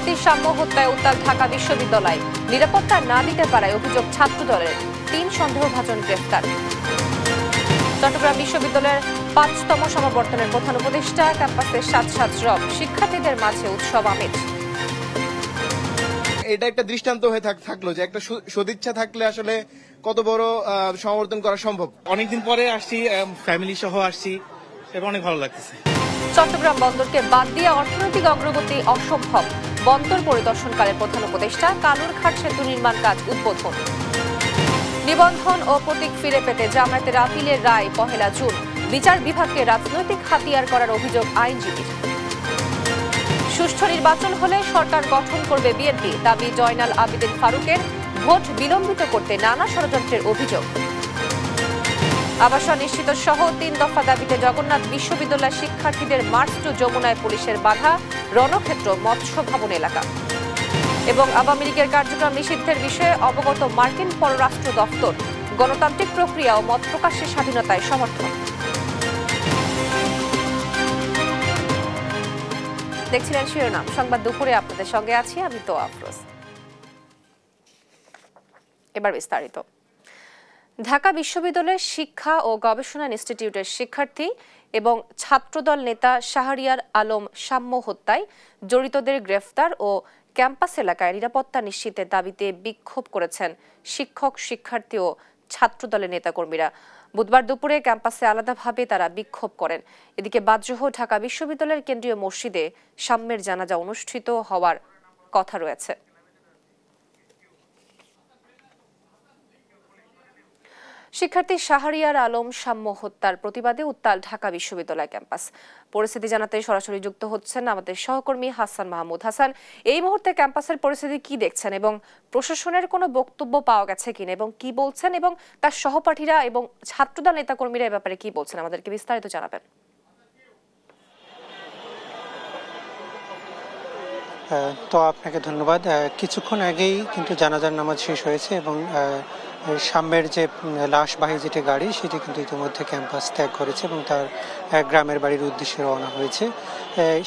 শিক্ষার্থী সাম্য হত্যায় উত্তাল ঢাকা বিশ্ববিদ্যালয়, নিরাপত্তা না দিতে পারায় অভিযোগ ছাত্রদলের ৩ সন্দেহভাজন গ্রেফতার। চট্টগ্রাম বিশ্ববিদ্যালয়ের ৫তম সমাবর্তনের প্রধান উপদেষ্টা, ক্যাম্পাসে সাজ রব, শিক্ষার্থীদের মাঝে উৎসব আমেজ। এটা একটা দৃষ্টান্ত হয়ে থাকলো যে একটা সদিচ্ছা থাকলে আসলে কত বড় সমাবর্তন করা সম্ভব। অনেকদিন পরে আসছি, ফ্যামিলি সহ আসছি, এটা অনেক ভালো লাগতেছে। চট্টগ্রাম বন্দরকে বাদ দিয়ে অর্থনৈতিক অগ্রগতি অসম্ভব, বন্দর পরিদর্শনকালে প্রধান উপদেষ্টা, কালুরঘাট সেতু নির্মাণ কাজ উদ্বোধন। নিবন্ধন ও প্রতীক ফিরে পেতে জামায়াতের আপিলের রায় ১ জুন, বিচার বিভাগকে রাজনৈতিক হাতিয়ার করার অভিযোগ আইনজীবীর। সুষ্ঠু নির্বাচন হলে সরকার গঠন করবে বিএনপি, দাবি জয়নাল আবেদিন ফারুকের। ভোট বিলম্বিত করতে নানা ষড়যন্ত্রের অভিযোগ। আবাসন নিশ্চিত সহ ৩ দফা দাবিতে জগন্নাথ বিশ্ববিদ্যালয়ের শিক্ষার্থীদের মার্চ টু যমুনায় পুলিশের বাধা, রণক্ষেত্র মৎস্য ভবন এলাকা। এবং আওয়ামী লীগের কার্যক্রম নিষিদ্ধের বিষয়ে অবগত মার্কিন পররাষ্ট্র দপ্তর, গণতান্ত্রিক প্রক্রিয়া ও মত প্রকাশের স্বাধীনতায় সমর্থন। দেখছিলেন শিরোনাম সংবাদ দুপুরে, আপনাদের সঙ্গে আছি আমি তো আফরোজ। এবার বিস্তারিত। ঢাকা বিশ্ববিদ্যালয়ের শিক্ষা ও গবেষণা ইনস্টিটিউটের শিক্ষার্থী এবং ছাত্রদল নেতা শাহরিয়ার আলম সাম্য হত্যায় জড়িতদের গ্রেফতার ও ক্যাম্পাস এলাকায় নিরাপত্তা নিশ্চিতের দাবিতে বিক্ষোভ করেছেন শিক্ষক, শিক্ষার্থী ও ছাত্রদলের নেতাকর্মীরা। বুধবার দুপুরে ক্যাম্পাসে আলাদাভাবে তারা বিক্ষোভ করেন। এদিকে বাদসহ ঢাকা বিশ্ববিদ্যালয়ের কেন্দ্রীয় মসজিদে সাম্যের জানাজা অনুষ্ঠিত হওয়ার কথা রয়েছে। শিক্ষার্থী শাহরিয়ার আলম সাম্য হত্যার প্রতিবাদে উত্তাল ঢাকা বিশ্ববিদ্যালয় ক্যাম্পাস। পরিস্থিতি জানাতে সরাসরি যুক্ত হচ্ছেন আমাদের সহকর্মী হাসান মাহমুদ। হাসান, এই মুহূর্তে ক্যাম্পাসের পরিস্থিতি কি দেখছেন এবং প্রশাসনের কোনো বক্তব্য পাওয়া গেছে কিনা এবং কি বলছেন এবং তার সহপাঠীরা এবং ছাত্রদল নেতাকর্মীরা এ ব্যাপারে কি বলছেন, আমাদেরকে বিস্তারিত জানাবেন। তো আপনাকে ধন্যবাদ। কিছুক্ষণ আগেই কিন্তু জানাজার নামাজ শেষ হয়েছে এবং সাম্যের যে লাশবাহী যেটি গাড়ি সেটি কিন্তু ইতিমধ্যে ক্যাম্পাস ত্যাগ করেছে এবং তার গ্রামের বাড়ির উদ্দেশ্যে রওনা হয়েছে।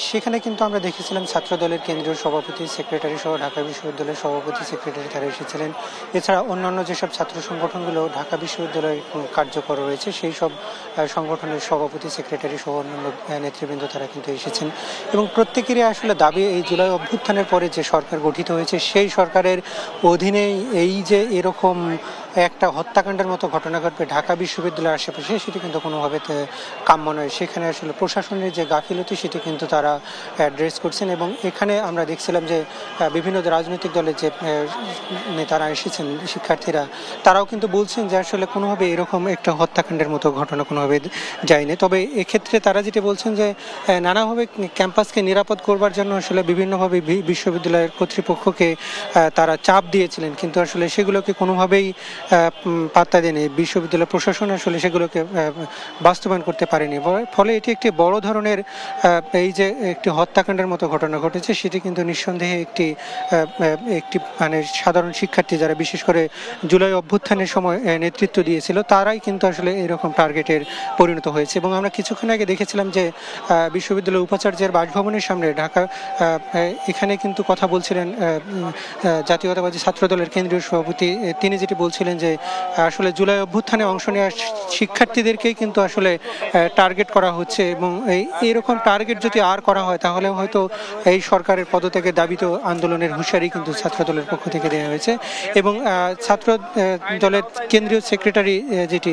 সেখানে কিন্তু আমরা দেখেছিলাম ছাত্রদলের কেন্দ্রীয় সভাপতি, সেক্রেটারি সহ ঢাকা বিশ্ববিদ্যালয়ের সভাপতি, সেক্রেটারি তারা এসেছিলেন। এছাড়া অন্যান্য যেসব ছাত্র সংগঠনগুলো ঢাকা বিশ্ববিদ্যালয়ে কার্যকর রয়েছে সেই সব সংগঠনের সভাপতি, সেক্রেটারি সহ অন্যান্য নেতৃবৃন্দ তারা কিন্তু এসেছেন এবং প্রত্যেকেরই আসলে দাবি এই জুলাই অভ্যুত্থানের পরে যে সরকার গঠিত হয়েছে সেই সরকারের অধীনেই এই যে এরকম একটা হত্যাকাণ্ডের মতো ঘটনা ঘটবে ঢাকা বিশ্ববিদ্যালয়ের আশেপাশে, সেটি কিন্তু কোনোভাবে কাম্য নয়। সেখানে আসলে প্রশাসনের যে গাফিলতি সেটি কিন্তু তারা অ্যাড্রেস করছেন এবং এখানে আমরা দেখছিলাম যে বিভিন্ন রাজনৈতিক দলের যে নেতারা এসেছেন, শিক্ষার্থীরা, তারাও কিন্তু বলছেন যে আসলে কোনোভাবে এরকম একটা হত্যাকাণ্ডের মতো ঘটনা কোনোভাবে যায়নি। তবে এক্ষেত্রে তারা যেটি বলছেন যে নানাভাবে ক্যাম্পাসকে নিরাপদ করবার জন্য আসলে বিভিন্নভাবে বিশ্ববিদ্যালয়ের কর্তৃপক্ষকে তারা চাপ দিয়েছিলেন, কিন্তু আসলে সেগুলোকে কোনোভাবেই পাত্তা দেয়নি। বিশ্ববিদ্যালয় প্রশাসন আসলে সেগুলোকে বাস্তবায়ন করতে পারেনি। ফলে এটি একটি বড় ধরনের এই যে একটি হত্যাকাণ্ডের মতো ঘটনা ঘটেছে সেটি কিন্তু নিঃসন্দেহে একটি মানে সাধারণ শিক্ষার্থী যারা বিশেষ করে জুলাই অভ্যুত্থানের সময় নেতৃত্ব দিয়েছিল তারাই কিন্তু আসলে এরকম টার্গেটের পরিণত হয়েছে। এবং আমরা কিছুক্ষণ আগে দেখেছিলাম যে বিশ্ববিদ্যালয় উপাচার্যের বাসভবনের সামনে ঢাকা এখানে কিন্তু কথা বলছিলেন জাতীয়তাবাদী ছাত্রদলের কেন্দ্রীয় সভাপতি। তিনি যেটি বলছিলেন যে আসলে জুলাই অভ্যুত্থানে অংশ নেওয়া শিক্ষার্থীদেরকেই কিন্তু আসলে টার্গেট করা হচ্ছে এবং এইরকম টার্গেট যদি আর করা হয় তাহলে হয়তো এই সরকারের পদত্যাগের দাবিতে আন্দোলনের হুঁশিয়ারি কিন্তু ছাত্রদলের পক্ষ থেকে দেওয়া হয়েছে। এবং ছাত্র দলের কেন্দ্রীয় সেক্রেটারি যেটি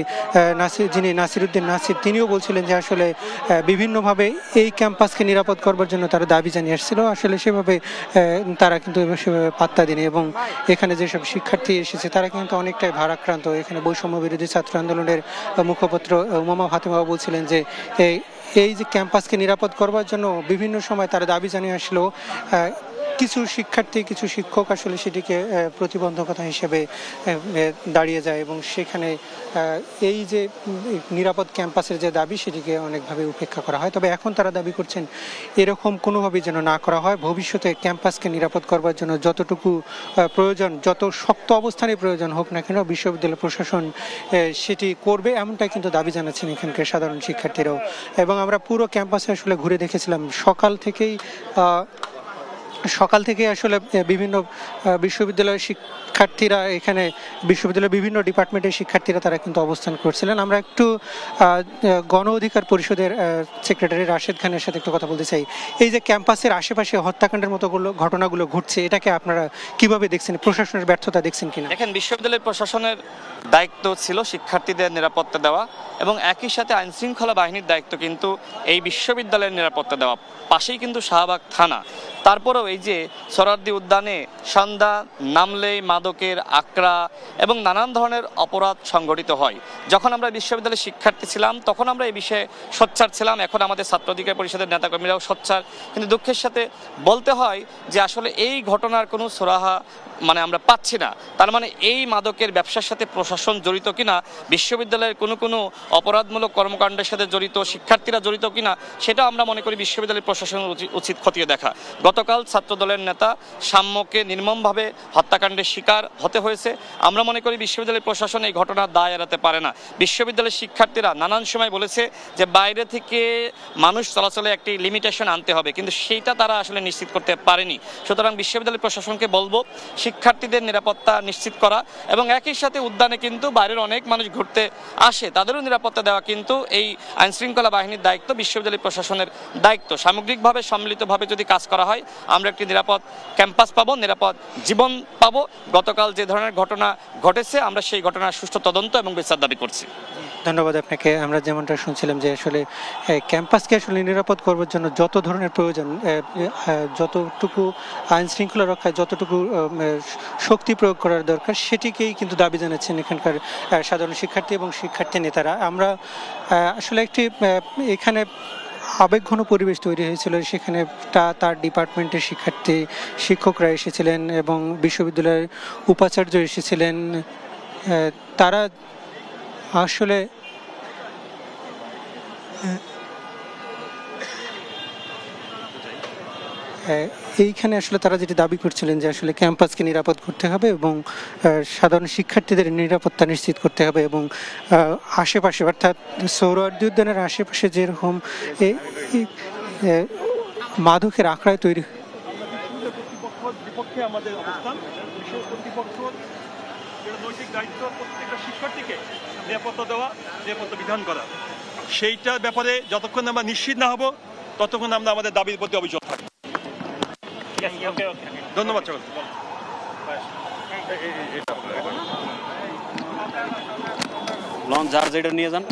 যিনি নাসিরউদ্দিন নাসির, তিনিও বলছিলেন যে আসলে বিভিন্নভাবে এই ক্যাম্পাসকে নিরাপদ করবার জন্য তারা দাবি জানিয়ে আসছিল, আসলে সেভাবে তারা কিন্তু সেভাবে পাত্তা দেয়নি এবং এখানে যেসব শিক্ষার্থী এসেছে তারা কিন্তু অনেকটাই ভারাক্রান্ত। এখানে বৈষম্য বিরোধী ছাত্র আন্দোলনের মুখপাত্র উমামা ফাতেমা বলছিলেন যে এই যে ক্যাম্পাসকে নিরাপদ করবার জন্য বিভিন্ন সময় তারা দাবি জানিয়ে আসলো, কিছু শিক্ষার্থী, কিছু শিক্ষক আসলে সেটিকে প্রতিবন্ধকতা হিসেবে দাঁড়িয়ে যায় এবং সেখানে এই যে নিরাপদ ক্যাম্পাসের যে দাবি সেটিকে অনেকভাবে উপেক্ষা করা হয়। তবে এখন তারা দাবি করছেন এরকম কোনোভাবেই যেন না করা হয়। ভবিষ্যতে ক্যাম্পাসকে নিরাপদ করবার জন্য যতটুকু প্রয়োজন, যত শক্ত অবস্থানে প্রয়োজন হোক না কেন বিশ্ববিদ্যালয় প্রশাসন সেটি করবে, এমনটাই কিন্তু দাবি জানাচ্ছেন এখানকার সাধারণ শিক্ষার্থীরাও। এবং আমরা পুরো ক্যাম্পাসে আসলে ঘুরে দেখেছিলাম, সকাল থেকেই সকাল থেকে আসলে বিভিন্ন বিশ্ববিদ্যালয়ের শিক্ষার্থীরা এখানে বিশ্ববিদ্যালয়ের বিভিন্ন ডিপার্টমেন্টের শিক্ষার্থীরা তারা কিন্তু অবস্থান করছিলেন। আমরা একটু গণ অধিকার পরিষদের সেক্রেটারি রাশেদ খানের সাথে একটু কথা বলতে চাই। এই যে ক্যাম্পাসের আশেপাশে হত্যাকাণ্ডের মতো ঘটনাগুলো ঘটছে, এটাকে আপনারা কিভাবে দেখছেন? প্রশাসনের ব্যর্থতা দেখছেন কিনা? দেখেন, বিশ্ববিদ্যালয়ের প্রশাসনের দায়িত্ব ছিল শিক্ষার্থীদের নিরাপত্তা দেওয়া এবং একই সাথে আইন শৃঙ্খলা বাহিনীর দায়িত্ব কিন্তু এই বিশ্ববিদ্যালয়ের নিরাপত্তা দেওয়া। পাশেই কিন্তু শাহবাগ থানা। তারপরেও এই যে সোহরাওয়ার্দী উদ্যানে সন্ধ্যা নামলেই মাদকের আক্রা এবং নানান ধরনের অপরাধ সংঘটিত হয়। যখন আমরা বিশ্ববিদ্যালয়ের শিক্ষার্থী ছিলাম তখন আমরা এই বিষয়ে সোচ্চার ছিলাম, এখন আমাদের ছাত্র অধিকার পরিষদের নেতাকর্মীরাও সোচ্চার। কিন্তু দুঃখের সাথে বলতে হয় যে আসলে এই ঘটনার কোনো সুরাহা আমরা পাচ্ছি না। তার মানে এই মাদকের ব্যবসার সাথে প্রশাসন জড়িত কিনা, বিশ্ববিদ্যালয়ের কোনো অপরাধমূলক কর্মকাণ্ডের সাথে জড়িত শিক্ষার্থীরা জড়িত কিনা, সেটা আমরা মনে করি বিশ্ববিদ্যালয়ের প্রশাসনের উচিত খতিয়ে দেখা। গতকাল ছাত্রদলের নেতা সাম্যকে নির্মমভাবে হত্যাকাণ্ডের শিকার হতে হয়েছে। আমরা মনে করি বিশ্ববিদ্যালয়ের প্রশাসন এই ঘটনার দায় এড়াতে পারে না। বিশ্ববিদ্যালয়ের শিক্ষার্থীরা নানান সময় বলেছে যে বাইরে থেকে মানুষ চলাচলে একটি লিমিটেশন আনতে হবে, কিন্তু সেইটা তারা আসলে নিশ্চিত করতে পারেনি। সুতরাং বিশ্ববিদ্যালয় প্রশাসনকে বলবো শিক্ষার্থীদের নিরাপত্তা নিশ্চিত করা এবং একই সাথে উদ্যানে কিন্তু বাইরের অনেক মানুষ ঘুরতে আসে, তাদেরও নিরাপত্তা দেওয়া কিন্তু এই আইন শৃঙ্খলা বাহিনীর দায়িত্ব, বিশ্ববিদ্যালয় প্রশাসনের দায়িত্ব। সামগ্রিকভাবে সম্মিলিতভাবে যদি কাজ করা হয় আমরা একটি নিরাপদ ক্যাম্পাস পাবো, নিরাপদ জীবন পাবো। গতকাল যে ধরনের ঘটনা ঘটেছে আমরা সেই ঘটনার সুষ্ঠু তদন্ত এবং বিচার দাবি করছি। ধন্যবাদ আপনাকে। আমরা যেমনটা শুনছিলাম যে আসলে ক্যাম্পাসকে আসলে নিরাপদ করবার জন্য যত ধরনের প্রয়োজন, যতটুকু আইন শৃঙ্খলা রক্ষায় যতটুকু শক্তি প্রয়োগ করার দরকার, সেটিকেই কিন্তু দাবি জানাচ্ছেন এখানকার সাধারণ শিক্ষার্থী এবং শিক্ষার্থী নেতারা। আমরা আসলে একটি এখানে আবেগঘন পরিবেশ তৈরি হয়েছিল, সেখানে তার ডিপার্টমেন্টের শিক্ষকরা এসেছিলেন এবং বিশ্ববিদ্যালয়ের উপাচার্য এসেছিলেন। তারা আসলে এইখানে আসলে তারা যেটি দাবি করছিলেন যে আসলে ক্যাম্পাসকে নিরাপদ করতে হবে এবং সাধারণ শিক্ষার্থীদের নিরাপত্তা নিশ্চিত করতে হবে এবং আশেপাশে অর্থাৎ সোহরাওয়ার্দী উদ্যানের আশেপাশে যেরকম মাদকের আখড়ায় তৈরি আমাদের অবস্থান নৈতিক দায়িত্ব প্রত্যেকটা শিক্ষার্থীকে নিরাপত্তা দেওয়া, নিরাপত্তা বিধান করা। সেইটার ব্যাপারে যতক্ষণ আমরা নিশ্চিত না হব ততক্ষণ আমরা আমাদের দাবির প্রতি অভিযোগ থাকি। ধন্যবাদ। লঞ্চ যার যেটা নিয়ে যান।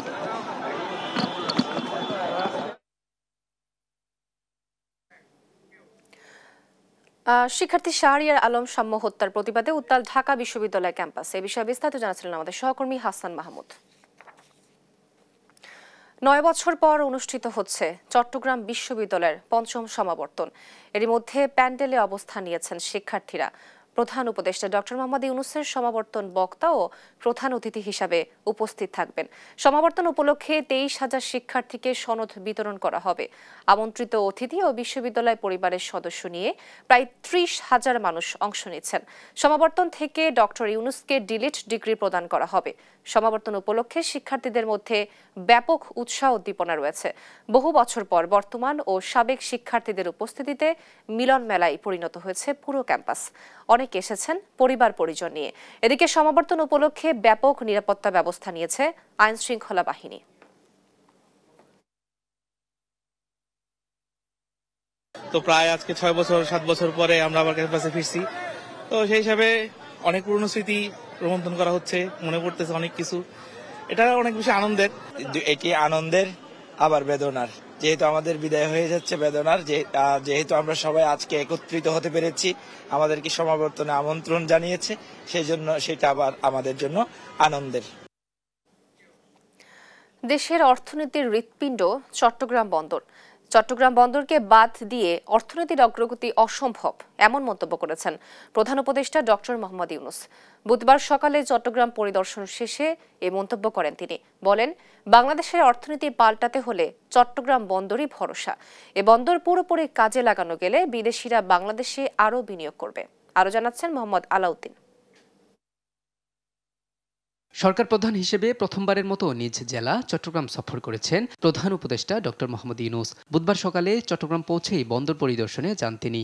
শিক্ষার্থী শাহরিয়ার আলম সাম্য হত্যার প্রতিবাদে উত্তাল ঢাকা বিশ্ববিদ্যালয় ক্যাম্পাসে। এ বিষয়ে বিস্তারিত জানাচ্ছিলেন আমাদের সহকর্মী হাসান মাহমুদ। 9 বছর পর অনুষ্ঠিত হচ্ছে চট্টগ্রাম বিশ্ববিদ্যালয়ের 5ম সমাবর্তন। এরই মধ্যে প্যান্ডেলে অবস্থান নিয়েছেন শিক্ষার্থীরা। প্রধান উপদেষ্টা ডক্টর মোহাম্মদ ইউনূসের সমাবর্তন বক্তা ও প্রধান অতিথি হিসাবে উপস্থিত থাকবেন। সমাবর্তন উপলক্ষে 23,000 শিক্ষার্থীকে সনদ বিতরণ করা হবে। আমন্ত্রিত অতিথি ও বিশ্ববিদ্যালয় পরিবারের সদস্য নিয়ে প্রায় 30,000 মানুষ অংশ নিচ্ছেন। সমাবর্তন থেকে ডক্টর ইউনূসকে ডিলিট ডিগ্রি প্রদান করা হবে। সমাবর্তন উপলক্ষে শিক্ষার্থীদের মধ্যে ব্যাপক উৎসাহ উদ্দীপনা রয়েছে। বহু বছর পর বর্তমান ও সাবেক শিক্ষার্থীদের উপস্থিতিতে মিলন মেলায় পরিণত হয়েছে পুরো ক্যাম্পাস। অনেকে এসেছেন পরিবার পরিজন নিয়ে। এদিকে সমাবর্তন উপলক্ষে ব্যাপক নিরাপত্তা ব্যবস্থা নিয়েছে আইন শৃঙ্খলা বাহিনী। তো প্রায় আজকে 6-7 বছর পরে আমরা আবার ক্যাম্পাসে ফিরছি। তো সেই হিসাবে অনেক পুরনো স্মৃতি রোমন্থন করা হচ্ছে, মনে পড়তেছে অনেক কিছু। এটা অনেক বেশি আনন্দের। এটি আনন্দের আবার বেদনার, যেহেতু আমাদের বিদায় হয়ে যাচ্ছে বেদনার, যেহেতু আমরা সবাই আজকে একত্রিত হতে পেরেছি, আমাদেরকে সমাবর্তনে আমন্ত্রণ জানিয়েছে, সেই জন্য সেটা আবার আমাদের জন্য আনন্দের। দেশের অর্থনীতির হৃৎপিণ্ড চট্টগ্রাম বন্দর। চট্টগ্রাম বন্দরকে বাদ দিয়ে অর্থনীতির অগ্রগতি অসম্ভব, এমন মন্তব্য করেছেন প্রধান উপদেষ্টা ডক্টর মোহাম্মদ ইউনূস। বুধবার সকালে চট্টগ্রাম পরিদর্শন শেষে এ মন্তব্য করেন তিনি। বলেন, বাংলাদেশের অর্থনীতি পাল্টাতে হলে চট্টগ্রাম বন্দরই ভরসা। এ বন্দর পুরোপুরি কাজে লাগানো গেলে বিদেশিরা বাংলাদেশে আরও বিনিয়োগ করবে। আরও জানাচ্ছেন মোহাম্মদ আলাউদ্দিন। সরকার প্রধান হিসেবে প্রথমবারের মতো নিজ জেলা চট্টগ্রাম সফর করেছেন প্রধান উপদেষ্টা ডক্টর মোহাম্মদ ইউনূস। বুধবার সকালে চট্টগ্রাম পৌঁছেই বন্দর পরিদর্শনে যান তিনি।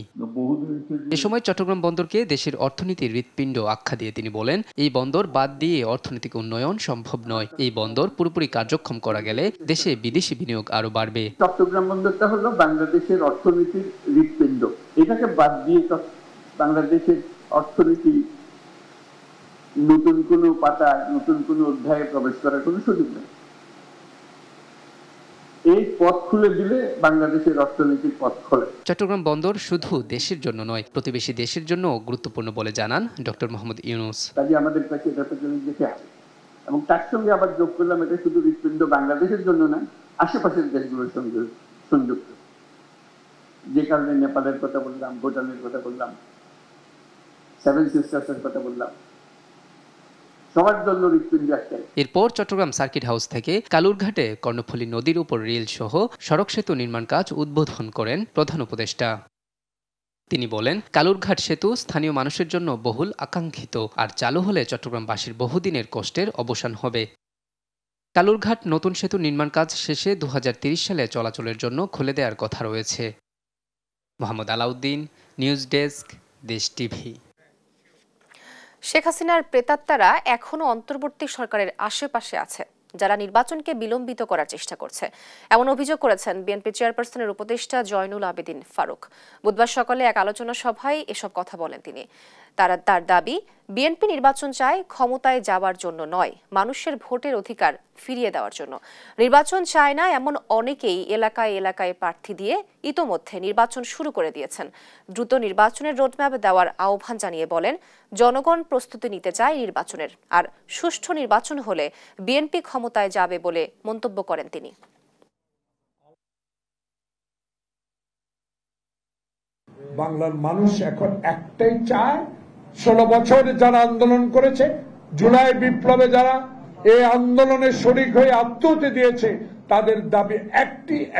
এ সময় চট্টগ্রাম বন্দরকে দেশের অর্থনীতির হৃৎপিণ্ড আখ্যা দিয়ে তিনি বলেন, এই বন্দর বাদ দিয়ে অর্থনৈতিক উন্নয়ন সম্ভব নয়। এই বন্দর পুরোপুরি কার্যক্ষম করা গেলে দেশে বিদেশি বিনিয়োগ আরো বাড়বে। চট্টগ্রাম বন্দরটা হলো বাংলাদেশের অর্থনীতির হৃৎপিণ্ড। এটাকে বাদ দিয়ে বাংলাদেশের অর্থনীতি নতুন কোনো পাতায়, নতুন কোনো অধ্যায়ে প্রবেশ করার কোনো সুযোগ নেই। এই পথ খুলে দিলে বাংলাদেশের অর্থনীতির পথ খোলে। চট্টগ্রাম বন্দর শুধু দেশের জন্য নয়, প্রতিবেশী দেশের জন্য গুরুত্বপূর্ণ বলে জানান ডক্টর মোহাম্মদ ইউনূস। কাজে আমাদের কাছে এটা দেখে আছে এবং তার সঙ্গে আবার যোগ করলাম, এটা শুধু হৃৎপিণ্ড বাংলাদেশের জন্য না, আশেপাশের দেশগুলোর সঙ্গে সংযুক্ত। যে কারণে নেপালের কথা বললাম, ভুটানের কথা বললাম, সেভেন সিস্টার্সের কথা বললাম, সবার জন্য হৃৎপিণ্ড একটাই। এরপর চট্টগ্রাম সার্কিট হাউস থেকে কালুরঘাটে কর্ণফুলী নদীর উপর রেল সহ সড়ক সেতু নির্মাণ কাজ উদ্বোধন করেন প্রধান উপদেষ্টা। তিনি বলেন, কালুরঘাট সেতু স্থানীয় মানুষের জন্য বহুল আকাঙ্ক্ষিত, আর চালু হলে চট্টগ্রামবাসীর বহুদিনের কষ্টের অবসান হবে। কালুরঘাট নতুন সেতু নির্মাণ কাজ শেষে 2030 সালে চলাচলের জন্য খুলে দেওয়ার কথা রয়েছে। মোহাম্মদ আলাউদ্দিন, নিউজ ডেস্ক, দেশ টিভি। শেখ হাসিনার প্রেতাত্মারা এখনো অন্তর্বর্তী সরকারের আশেপাশে আছে, যারা নির্বাচনকে বিলম্বিত করার চেষ্টা করছে, এমন অভিযোগ করেছেন বিএনপি চেয়ারপারসনের উপদেষ্টা জয়নুল আবেদিন ফারুক। বুধবার সকালে এক আলোচনা সভায় এসব কথা বলেন তিনি। তার দাবি, বিএনপি নির্বাচন চায় ক্ষমতায় যাওয়ার জন্য নয়, মানুষের ভোটের অধিকার ফিরিয়ে দেওয়ার জন্য। নির্বাচন চায় না এমন অনেকেই এলাকায় এলাকায় প্রার্থী দিয়ে ইতোমধ্যে নির্বাচন শুরু করে দিয়েছেন। দ্রুত নির্বাচনের রোডম্যাপ দেওয়ার আহ্বান জানিয়ে বলেন, জনগণ প্রস্তুতি নিতে চায় নির্বাচনের, আর সুষ্ঠু নির্বাচন হলে বিএনপি ক্ষমতায় যাবে বলে মন্তব্য করেন তিনি। বাংলার মানুষ এখন একটাই চায়, 16 বছর যারা আন্দোলন করেছে, জুলাই বিপ্লবে যারা এই আন্দোলনে শরিক হয়ে আত্মহত্যা দিয়েছে, তাদের দাবি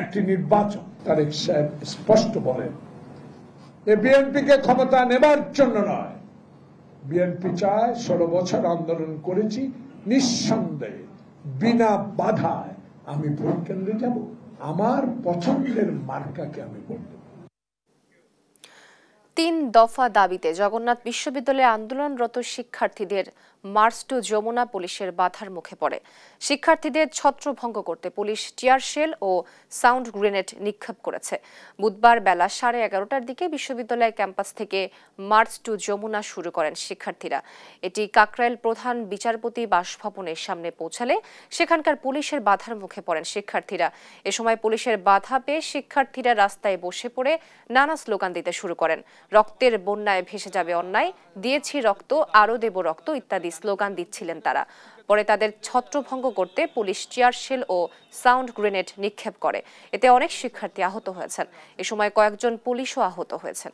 একটি নির্বাচন। তারেক সাহেব স্পষ্ট বলেন, বিএনপিকে ক্ষমতা নেবার জন্য নয়, বিএনপি চায় 16 বছর আন্দোলন করেছি, নিঃসন্দেহে বিনা বাধায় আমি ভোট কেন্দ্রে যাব, আমার পছন্দের মার্কাকে আমি ভোট দেব। 3 দফা দাবিতে জগন্নাথ বিশ্ববিদ্যালয়ে আন্দোলনরত শিক্ষার্থীদের মার্চ টু যমুনা পুলিশের বাধার মুখে পড়ে। শিক্ষার্থীদের ছত্রভঙ্গ করতে পুলিশ টিয়ার শেল ও সাউন্ড গ্রেনেড নিক্ষেপ করেছে। বুধবার বেলা 11:30টার দিকে বিশ্ববিদ্যালয় ক্যাম্পাস থেকে মার্চ টু যমুনা শুরু করেন শিক্ষার্থীরা। এটি কাকরাইল প্রধান বিচারপতি বাসভবনের সামনে পৌঁছালে সেখানকার পুলিশের বাধার মুখে পড়েন শিক্ষার্থীরা। এ সময় পুলিশের বাধা পেয়ে শিক্ষার্থীরা রাস্তায় বসে পড়ে নানা স্লোগান দিতে শুরু করেন। রক্তের বন্যায় ভেসে যাবে অন্যায়, দিয়েছি রক্ত আরো দেব রক্ত ইত্যাদি স্লোগান দিচ্ছিলেন তারা। পরে তাদের ছত্রভঙ্গ করতে পুলিশ টিয়ার শেল ও সাউন্ড গ্রেনেড নিক্ষেপ করে। এতে অনেক শিক্ষার্থী আহত হয়েছেন। এ সময় কয়েকজন পুলিশও আহত হয়েছেন।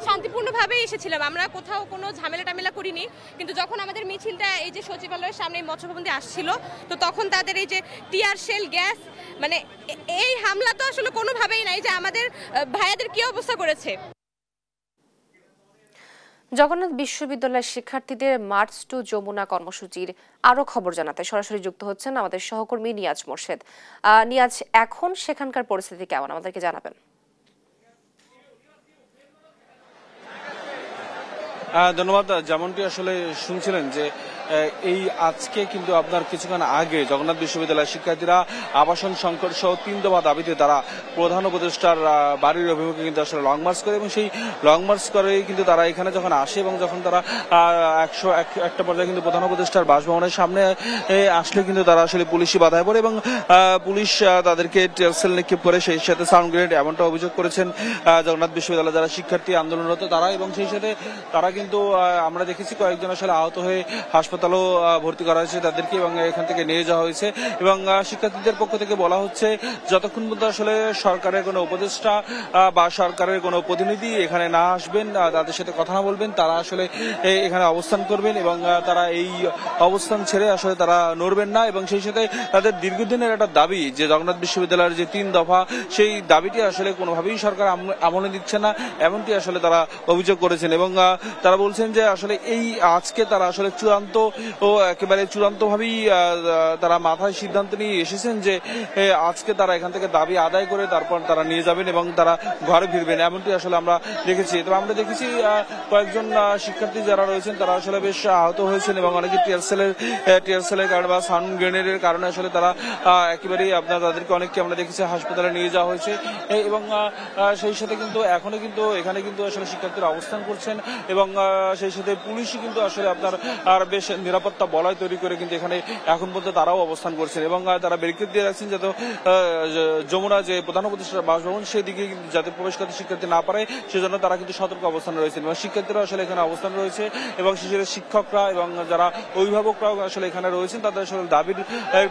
শান্তিপূর্ণভাবে এসেছিলাম, আমরা কোথাও কোনো ঝামেলা টামেলা করিনি, কিন্তু যখন আমাদের মিছিলটা এই যে সচিবালয়ের সামনে মৎস্য ভবন দিয়ে আসছিল, তো তখন তাদের এই যে টিয়ার শেল, গ্যাস, মানে এই হামলা তো আসলে কোনোভাবেই নাই যে আমাদের ভাইয়াদের কি অবস্থা করেছে। জগন্নাথ বিশ্ববিদ্যালয়ের শিক্ষার্থীদের মার্চ টু যমুনা কর্মসূচির আরো খবর জানাতে সরাসরি যুক্ত হচ্ছেন আমাদের সহকর্মী নিয়াজ মোর্শেদ। নিয়াজ, এখন সেখানকার পরিস্থিতি কেমন আমাদেরকে জানাবেন? ধন্যবাদ। যেমনটি আসলে শুনছিলেন যে এই আজকে কিন্তু আপনার কিছুক্ষণ আগে জগন্নাথ বিশ্ববিদ্যালয়ের শিক্ষার্থীরা আবাসন সংকট সহ 3 দফা দাবিতে তারা প্রধান উপদেষ্টার বাড়ির অভিমুখে কিন্তু আসলে লং মার্চ করে, এবং সেই লং মার্চ করেই কিন্তু তারা এখানে যখন আসে এবং যখন তারা 101টা পর্যায়ে কিন্তু প্রধান উপদেষ্টার বাসভবনের সামনে আসলে কিন্তু তারা আসলে পুলিশি বাধায় পড়ে এবং পুলিশ তাদেরকে টিয়ার সেল নিক্ষেপ করে, সেই সাথে সাউন্ড গ্রেনেড, এমনটা অভিযোগ করেছেন জগন্নাথ বিশ্ববিদ্যালয়ের যারা শিক্ষার্থী আন্দোলনরত তারা। এবং সেই সাথে তারা কিন্তু আমরা দেখেছি কয়েকজন আসলে আহত হয়ে হাসপাতালে হাসপাতালও ভর্তি করা হয়েছে তাদেরকে এবং এখান থেকে নিয়ে যাওয়া হয়েছে এবং শিক্ষার্থীদের পক্ষ থেকে বলা হচ্ছে যতক্ষণ পর্যন্ত আসলে সরকারের কোনো উপদেষ্টা বা সরকারের কোনো প্রতিনিধি এখানে না আসবেন, তাদের সাথে কথা না বলবেন, তারা আসলে এখানে অবস্থান করবেন এবং তারা এই অবস্থান ছেড়ে আসলে তারা নড়বেন না এবং সেই সাথে তাদের দীর্ঘদিনের একটা দাবি যে জগন্নাথ বিশ্ববিদ্যালয়ের যে 3 দফা সেই দাবিটি আসলে কোনোভাবেই সরকার আমলে দিচ্ছে না, এমনটি আসলে তারা অভিযোগ করেছেন এবং তারা বলছেন যে আসলে এই আজকে তারা আসলে চূড়ান্ত ও একেবারে চূড়ান্তভাবেই তারা মাথায় সিদ্ধান্ত নিয়ে এসেছেন যে আজকে তারা এখান থেকে দাবি আদায় করে তারপর তারা নিয়ে যাবেন এবং তারা ঘরে ফিরবেন, এমনটি আসলে আমরা দেখেছি। তবে আমরা দেখেছি কয়েকজন শিক্ষার্থী যারা রয়েছেন তারা আসলে বেশ আহত হয়েছেন এবং অনেকে টিয়ার সেলের কারণে বা সাউন্ড গ্রেনেডের কারণে আসলে তারা একেবারেই তাদেরকে অনেককে আমরা দেখেছি হাসপাতালে নিয়ে যাওয়া হয়েছে এবং সেই সাথে কিন্তু এখনো কিন্তু এখানে কিন্তু আসলে শিক্ষার্থীরা অবস্থান করছেন এবং সেই সাথে পুলিশই কিন্তু আসলে আর বেশ নিরাপত্তা বলয় তৈরি করে কিন্তু এখানে এখন পর্যন্ত তারাও অবস্থান করছেন এবং তারা ব্যারিকেড দিয়ে রাখছেন যাতে যমুনা যে প্রধান উপদেষ্টার বাসভবন সেদিকে যাতে প্রবেশ করতে শিক্ষার্থী না পারে সেজন্য তারা কিন্তু সতর্ক অবস্থানে রয়েছেন এবং শিক্ষার্থীরা আসলে এখানে অবস্থান রয়েছে এবং সেই শিক্ষকরা এবং যারা অভিভাবকরাও আসলে এখানে রয়েছেন তাদের আসলে দাবির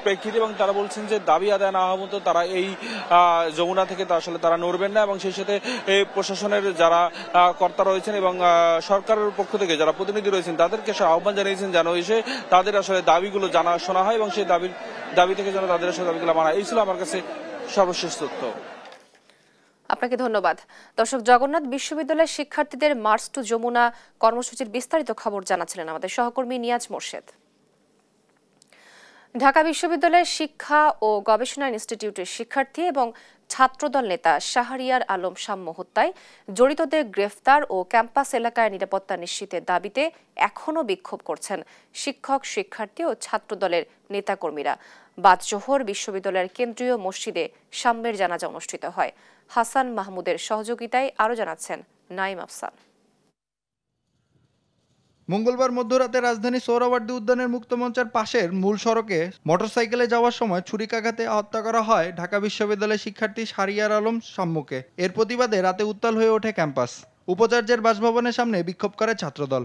প্রেক্ষিতে এবং তারা বলছেন যে দাবি আদায় না হওয়া মতো তারা এই যমুনা থেকে আসলে তারা নড়বেন না এবং সেই সাথে এই প্রশাসনের যারা কর্তা রয়েছেন এবং সরকারের পক্ষ থেকে যারা প্রতিনিধি রয়েছেন তাদেরকে আহ্বান জানিয়েছেন যেন এসে তাদের আসলে দাবিগুলো জানা শোনা হয় এবং সেই দাবি থেকে যেন তাদের আসলে দাবিগুলো মানা। এই ছিল আমার কাছে সর্বশেষ তথ্য। আপনাকে ধন্যবাদ। দর্শক, জগন্নাথ বিশ্ববিদ্যালয়ের শিক্ষার্থীদের মার্চ টু যমুনা কর্মসূচির বিস্তারিত খবর জানাচ্ছিলেন আমাদের সহকর্মী নিয়াজ মোর্শেদ। ঢাকা বিশ্ববিদ্যালয়ের শিক্ষা ও গবেষণা ইনস্টিটিউটের শিক্ষার্থী এবং ছাত্রদল নেতা শাহরিয়ার আলম সাম্য হত্যায় জড়িতদের গ্রেফতার ও ক্যাম্পাস এলাকায় নিরাপত্তা নিশ্চিতের দাবিতে এখনও বিক্ষোভ করছেন শিক্ষক, শিক্ষার্থী ও ছাত্রদলের নেতাকর্মীরা। বাদ জোহর বিশ্ববিদ্যালয়ের কেন্দ্রীয় মসজিদে সাম্যের জানাজা অনুষ্ঠিত হয়। হাসান মাহমুদের সহযোগিতায় আরও জানাচ্ছেন নাইম আফসান। মঙ্গলবার মধ্যরাতে রাজধানী সোহরাওয়ার্দী উদ্যানের মুক্তমঞ্চের পাশের মূল সড়কে মোটরসাইকেলে যাওয়ার সময় ছুরিকাঘাতে হত্যা করা হয় ঢাকা বিশ্ববিদ্যালয়ের শিক্ষার্থী শাহরিয়ার আলম সাম্যকে। এর প্রতিবাদে রাতে উত্তাল হয়ে ওঠে ক্যাম্পাস। উপাচার্যের বাসভবনের সামনে বিক্ষোভ করে ছাত্রদল।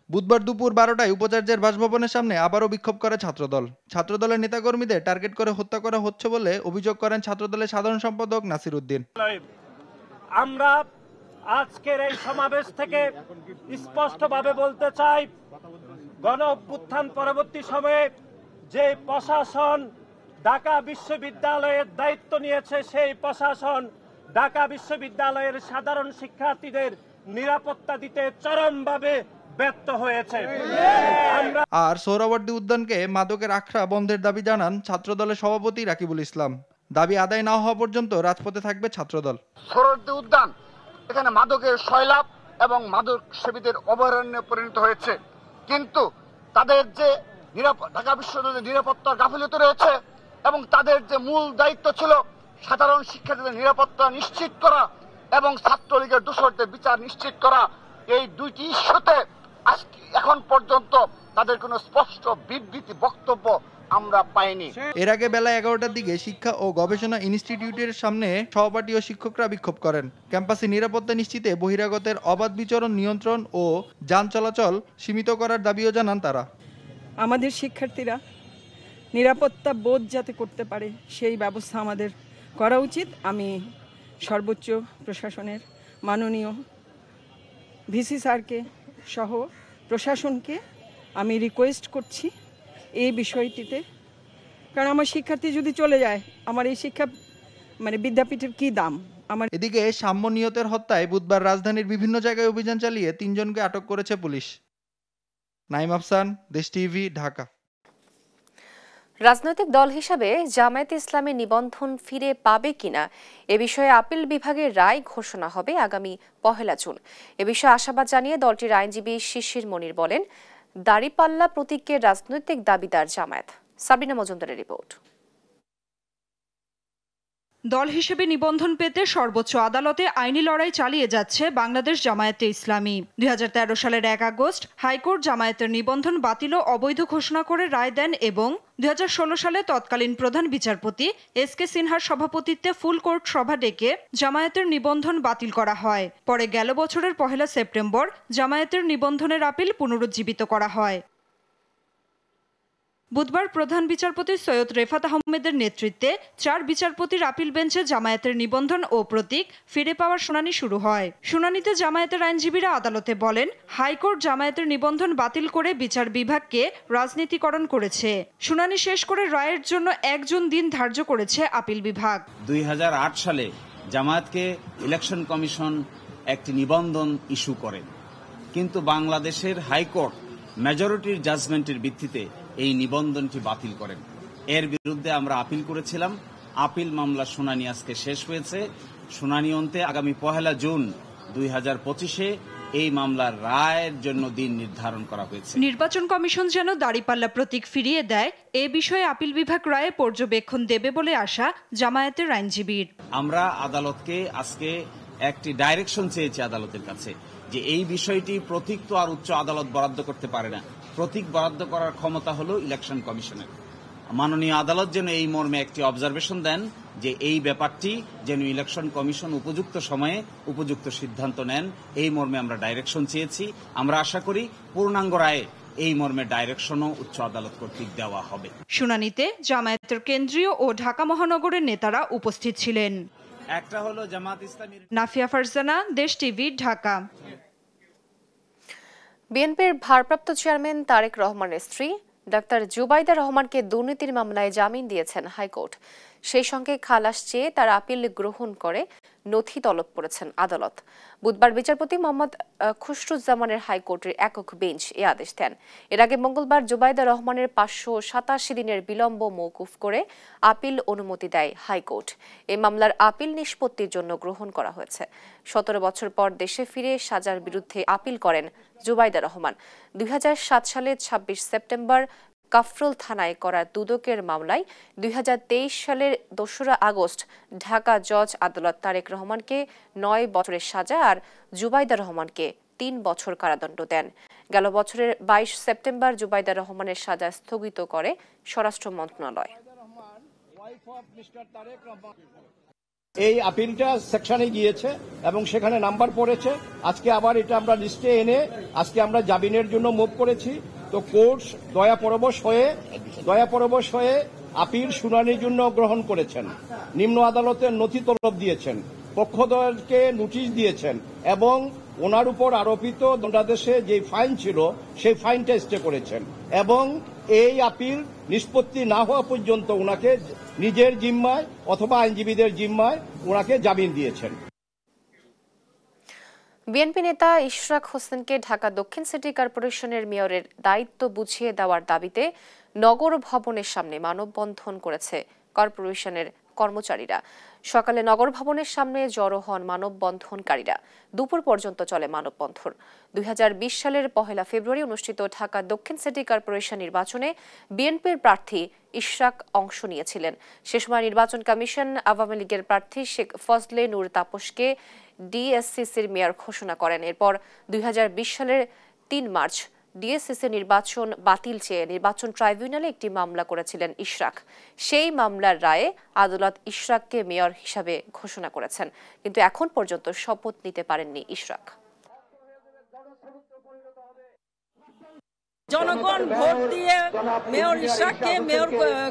বুধবার দুপুর 12টায় উপাচার্যের বাসভবনের সামনে আবারও বিক্ষোভ করে ছাত্রদল। ছাত্রদলের নেতাকর্মীদের টার্গেট করে হত্যা করা হচ্ছে বলে অভিযোগ করেন ছাত্রদলের সাধারণ সম্পাদক নাসির উদ্দিন। আমরা আজকের এই সমাবেশ থেকে স্পষ্টভাবে বলতে চাই, গণ অভ্যুত্থান পরবর্তী সময়ে যে প্রশাসন ঢাকা বিশ্ববিদ্যালয়ের দায়িত্ব নিয়েছে সেই প্রশাসন ঢাকা বিশ্ববিদ্যালয়ের সাধারণ শিক্ষার্থীদের নিরাপত্তা দিতে চরমভাবে ব্যর্থ হয়েছে। আর সোহরাওয়ার্দী উদ্যানকে মাদকের আখড়া বন্ধের দাবি জানান ছাত্রদলের সভাপতি রাকিবুল ইসলাম। দাবি আদায় না হওয়া পর্যন্ত রাজপথে থাকবে ছাত্রদল। সোহরাওয়ার্দী উদ্যান এখানে মাদকের সয়লাভ এবং মাদক সেবীদের অভয়ারণ্যে পরিণত হয়েছে, কিন্তু তাদের যে ঢাকা বিশ্ববিদ্যালয়ের নিরাপত্তার গাফিলতি রয়েছে এবং তাদের যে মূল দায়িত্ব ছিল সাধারণ শিক্ষার্থীদের নিরাপত্তা নিশ্চিত করা এবং ছাত্রলীগের দোষরদের বিচার নিশ্চিত করা, এই দুইটি ইস্যুতে এখন পর্যন্ত তাদের কোনো স্পষ্ট বিবৃতি বক্তব্য আমরা পাইনি। এর আগে বেলা 11টার দিকে শিক্ষা ও গবেষণা ইনস্টিটিউটের সামনে সহপাঠী ও শিক্ষকরা বিক্ষোভ করেন। ক্যাম্পাসে নিরাপত্তা নিশ্চিতে বহিরাগতের অবাধ বিচরণ নিয়ন্ত্রণ ও যান চলাচল সীমিত করার দাবিও জানান তারা। আমাদের শিক্ষার্থীরা নিরাপত্তা বোধ যাতে করতে পারে সেই ব্যবস্থা আমাদের করা উচিত। আমি সর্বোচ্চ প্রশাসনের মাননীয় ভিসি স্যারকে সহ প্রশাসনকে আমি রিকোয়েস্ট করছি এই বিষয়টিতে, কারণ আমার শিক্ষার্থী যদি চলে যায় আমার এই শিক্ষা বিদ্যাপীঠের কি দাম। এদিকে সাম্য নিহতের হত্যায় বুধবার রাজধানীর বিভিন্ন জায়গায় অভিযান চালিয়ে 3 জনকে আটক করেছে পুলিশ। নাইম আফসান, দেশ টিভি, ঢাকা। রাজনৈতিক দল হিসাবে জামায়াতে ইসলামী নিবন্ধন ফিরে পাবে কিনা এ বিষয়ে আপিল বিভাগের রায় ঘোষণা হবে আগামী 1 জুন। এ বিষয়ে আশাবাদ জানিয়ে দলটির আইনজীবী শিশির মনির বলেন, দাড়িপাল্লা প্রতীকের রাজনৈতিক দাবিদার জামায়াত। সাবিনা মজুমদারের রিপোর্ট। দল হিসেবে নিবন্ধন পেতে সর্বোচ্চ আদালতে আইনি লড়াই চালিয়ে যাচ্ছে বাংলাদেশ জামায়াতে ইসলামী। 2013 সালের 1 আগস্ট হাইকোর্ট জামায়াতের নিবন্ধন বাতিল ও অবৈধ ঘোষণা করে রায় দেন এবং 2016 সালে তৎকালীন প্রধান বিচারপতি এস.কে. সিনহার সভাপতিত্বে ফুল কোর্ট সভা ডেকে জামায়াতের নিবন্ধন বাতিল করা হয়। পরে গেল বছরের 1 সেপ্টেম্বর জামায়াতের নিবন্ধনের আপিল পুনরুজ্জীবিত করা হয়। বুধবার প্রধান বিচারপতি সৈয়দ রেফাত আহমেদের নেতৃত্বে 4 বিচারপতির আপিল বেঞ্চে জামায়াতের নিবন্ধন ও প্রতীক ফিরে পাওয়ার শুনানি শুরু হয়। শুনানিতে জামায়াতের আইনজীবীরা আদালতে বলেন, হাইকোর্ট জামায়াতের নিবন্ধন বাতিল করে বিচার বিভাগকে রাজনীতিকরণ করেছে। শুনানি শেষ করে রায়ের জন্য 1 জুন দিন ধার্য করেছে আপিল বিভাগ। 2008 সালে জামায়াতকে ইলেকশন কমিশন একটি নিবন্ধন ইস্যু করেন, কিন্তু বাংলাদেশের হাইকোর্ট মেজরিটির জাজমেন্টের ভিত্তিতে এই নিবন্ধনটি বাতিল করেন। এর বিরুদ্ধে আমরা আপিল করেছিলাম। আপিল মামলার শুনানি আজকে শেষ হয়েছে। শুনানি অন্তে আগামী 1 জুন 2025-এ এই মামলার রায়ের জন্য দিন নির্ধারণ করা হয়েছে। নির্বাচন কমিশন যেন দাঁড়িপাল্লা প্রতীক ফিরিয়ে দেয়, এ বিষয়ে আপিল বিভাগ রায়ে পর্যবেক্ষণ দেবে বলে আশা জামায়াতের আইনজীবীর। আমরা আদালতকে আজকে একটি ডাইরেকশন চেয়েছি আদালতের কাছে যে এই বিষয়টি প্রতীক তো আর উচ্চ আদালত বরাদ্দ করতে পারে না। প্রতীক বরাদ্দ করার ক্ষমতা হলো ইলেকশন কমিশনের। মাননীয় আদালত যেন এই মর্মে একটি অবজারভেশন দেন যে এই ব্যাপারটি যেন ইলেকশন কমিশন উপযুক্ত সময়ে উপযুক্ত সিদ্ধান্ত নেন, এই মর্মে আমরা ডাইরেকশন চেয়েছি। আমরা আশা করি পূর্ণাঙ্গ রায়ে এই মর্মে ডাইরেকশনও উচ্চ আদালত কর্তৃক দেওয়া হবে। শুনানিতে জামায়াতের কেন্দ্রীয় ও ঢাকা মহানগরের নেতারা উপস্থিত ছিলেন। একটা হলো জামাত ইসলামীর। নাফিয়া ফারজানা, দেশ টিভি, ঢাকা। বিএনপির ভারপ্রাপ্ত চেয়ারম্যান তারেক রহমানের স্ত্রী ডাক্তার জুবাইদা রহমানকে দুর্নীতির মামলায় জামিন দিয়েছেন হাইকোর্ট। সেই সঙ্গে খালাস চেয়ে তার আপিল গ্রহণ করে নথি তলব করেছেন আদালত। বুধবার বিচারপতি মোহাম্মদ খুশরুজ্জামানের হাইকোর্টের একক বেঞ্চ এ আদেশ দেন। এর আগে মঙ্গলবার জুবাইদা রহমানের 587 দিনের বিলম্ব মওকুফ করে আপিল অনুমতি দেয় হাইকোর্ট। এই মামলার আপিল নিষ্পত্তির জন্য গ্রহণ করা হয়েছে। 17 বছর পর দেশে ফিরে সাজার বিরুদ্ধে আপিল করেন জুবাইদা রহমান। 2007 সালের 26 সেপ্টেম্বর কাফরুল থানায় করা দুদকের মামলায় 2023 সালের 2 আগস্ট ঢাকা জজ আদালত তারেক রহমানকে 9 বছরের সাজা আর জুবাইদা রহমানকে 3 বছর কারাদণ্ড দেন। গেল বছরের 22 সেপ্টেম্বর জুবাইদা রহমানের সাজা স্থগিত করে স্বরাষ্ট্র মন্ত্রণালয়। এই আপিলটা সেকশনে গিয়েছে এবং সেখানে নাম্বার পড়েছে। আজকে আবার এটা আমরা লিস্টে এনে আজকে আমরা জামিনের জন্য মুভ করেছি। তো কোর্ট দয়াপরবশ হয়ে আপিল শুনানির জন্য গ্রহণ করেছেন। নিম্ন আদালতের নথি তলব দিয়েছেন, পক্ষদ্বয়কে নোটিশ দিয়েছেন এবং ওনার উপর আরোপিত দণ্ডাদেশে যে ফাইন ছিল সেই ফাইনটা স্টে করেছেন এবং এই আপিল নিষ্পত্তি না হওয়া পর্যন্ত ওনাকে নিজের জিম্মায় অথবা আইনজীবীদের জিম্মায় ওনাকে জামিন দিয়েছেন। বিএনপি নেতা ইশরাক হোসেনকে ঢাকা দক্ষিণ সিটি কর্পোরেশনের মেয়রের দায়িত্ব বুঝিয়ে দেওয়ার দাবিতে নগর ভবনের সামনে মানববন্ধন করেছে কর্পোরেশনের কর্মচারীরা। সকালে নগর ভবনের সামনে জড়ো হন মানববন্ধনকারীরা। দুপুর পর্যন্ত চলে মানববন্ধন। 2020 সালের 1 ফেব্রুয়ারি অনুষ্ঠিত ঢাকা দক্ষিণ সিটি কর্পোরেশন নির্বাচনে বিএনপির প্রার্থী ইশরাক অংশ নিয়েছিলেন। সে সময় নির্বাচন কমিশন আওয়ামী লীগের প্রার্থী শেখ ফজলে নূর তাপসকে ডিএসসিসির মেয়র ঘোষণা করেন। এরপর 2020 সালের 3 মার্চ ডিএসসিসি নির্বাচন বাতিল চেয়ে নির্বাচন ট্রাইব্যুনালে একটি মামলা করেছিলেন ইশরাক। সেই মামলার রায়ে আদালত ইশরাককে মেয়র হিসাবে ঘোষণা করেছেন, কিন্তু এখন পর্যন্ত শপথ নিতে পারেননি ইশরাক। জনগণ ভোট দিয়ে মেয়র ইশরাককে মেয়র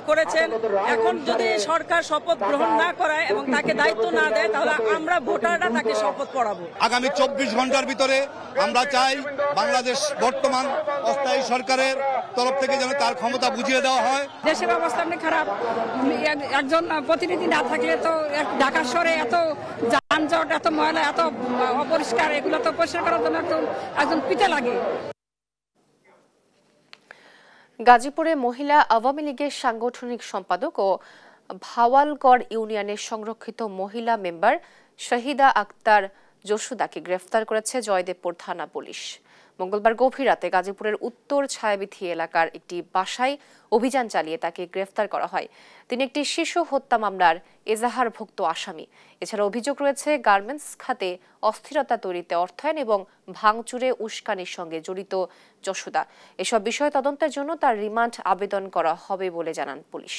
করেছেন। এখন যদি সরকার শপথ গ্রহণ না করায় এবং তাকে দায়িত্ব না দেয় তাহলে আমরা ভোটাররা তাকে শপথ পড়াবো। আগামী 24 ঘন্টার ভিতরে আমরা চাই বাংলাদেশ বর্তমান অস্থায়ী সরকারের তরফ থেকে যেন তার ক্ষমতা বুঝিয়ে দেওয়া হয়। দেশের অবস্থা অনেক খারাপ। একজন প্রতিনিধি না থাকলে তো ঢাকা শহরে এত যানজট, এত ময়লা, এত অপরিষ্কার, এগুলো তো পরিষ্কার করার জন্য একজন পিতে লাগে। গাজীপুরে মহিলা আওয়ামী লীগের সাংগঠনিক সম্পাদক ও ভাওয়ালগড় ইউনিয়নের সংরক্ষিত মহিলা মেম্বার শহীদা আক্তার জসুদাকে গ্রেফতার করেছে জয়দেবপুর থানা পুলিশ। মঙ্গলবার গভীর রাতে গাজীপুরের উত্তর ছায়াবিথি এলাকার একটি বাসায় অভিযান চালিয়ে তাকে গ্রেফতার করা হয়। তিনি একটি শিশু হত্যা মামলার এজাহারভুক্ত আসামি। এছাড়া অভিযোগ রয়েছে গার্মেন্টস খাতে অস্থিরতা তৈরিতে অর্থায়ন এবং ভাঙচুরে উস্কানির সঙ্গে জড়িত জসুদা। এসব বিষয়ে তদন্তের জন্য তার রিমান্ড আবেদন করা হবে বলে জানান পুলিশ।